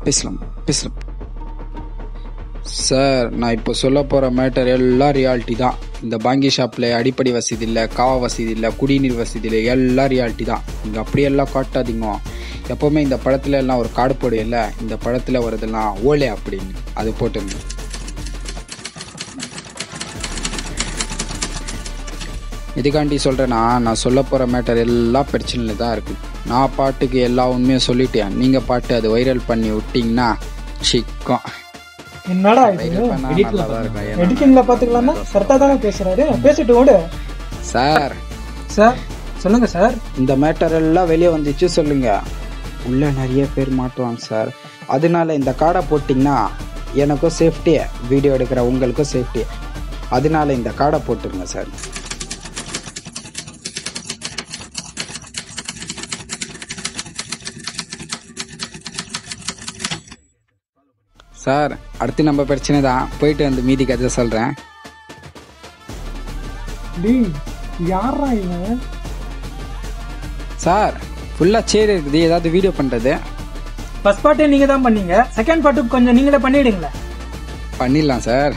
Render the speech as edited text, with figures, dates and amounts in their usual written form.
பேசலாம் பேசலாம் சார். நான் இப்போ சொல்ல போகிற மேட்டர் எல்லாம் ரியாலிட்டி தான். இந்த பாங்கி ஷாப்பில் அடிப்படை வசதி இல்லை, காவா வசதி இல்லை, குடிநீர் வசதி இல்லை, எல்லாம் ரியாலிட்டி தான். இங்கே அப்படியெல்லாம் காட்டாதீங்க. எப்போவுமே இந்த படத்துல எல்லாம் ஒரு கார்டு போடு இல்லை, இந்த படத்தில் வருதெல்லாம் ஓலே அப்படின்னு அது போட்டுருங்க. இதுக்காண்டி சொல்கிறேன்னா, நான் சொல்ல போகிற மேட்டர் எல்லாம் பிரச்சனையில் தான் இருக்குது. நான் பாட்டுக்கு எல்லா உண்மையும் சொல்லிட்டேன், நீங்கள் பாட்டு அது வைரல் பண்ணி விட்டிங்கன்னா சிக்கம். என்னடா எடிட்டிங்ல பாத்துக்கலாம்னா கரெக்டா தானே பேசுறாரு, பேசிட்டு ஓடு. சார் சார் சொல்லுங்க சார். இந்த மேட்டர் எல்லாம் வெளியே வந்துச்சு சொல்லுங்க, உள்ள நிறைய பேர் மாட்டுவாங்க சார். அதனால இந்த கார்டை போட்டிங்கன்னா எனக்கும் சேஃப்டி, வீடியோ எடுக்கிற உங்களுக்கும் சேஃப்டி. அதனால இந்த கார்டை போட்டுருங்க சார். சார் அடுத்து நம்ம பிரச்சனை தான், போயிட்டு வந்து மீதி கதை சொல்கிறேன். யாரா இவன்? சார் ஃபுல்லாக சேர் இருக்குது, ஏதாவது வீடியோ பண்ணுறது. ஃபர்ஸ்ட் பார்ட்டே நீங்கள் தான் பண்ணீங்க, செகண்ட் பார்ட்டு கொஞ்சம் நீங்களே பண்ணிவிடுங்களேன். பண்ணிடலாம் சார்.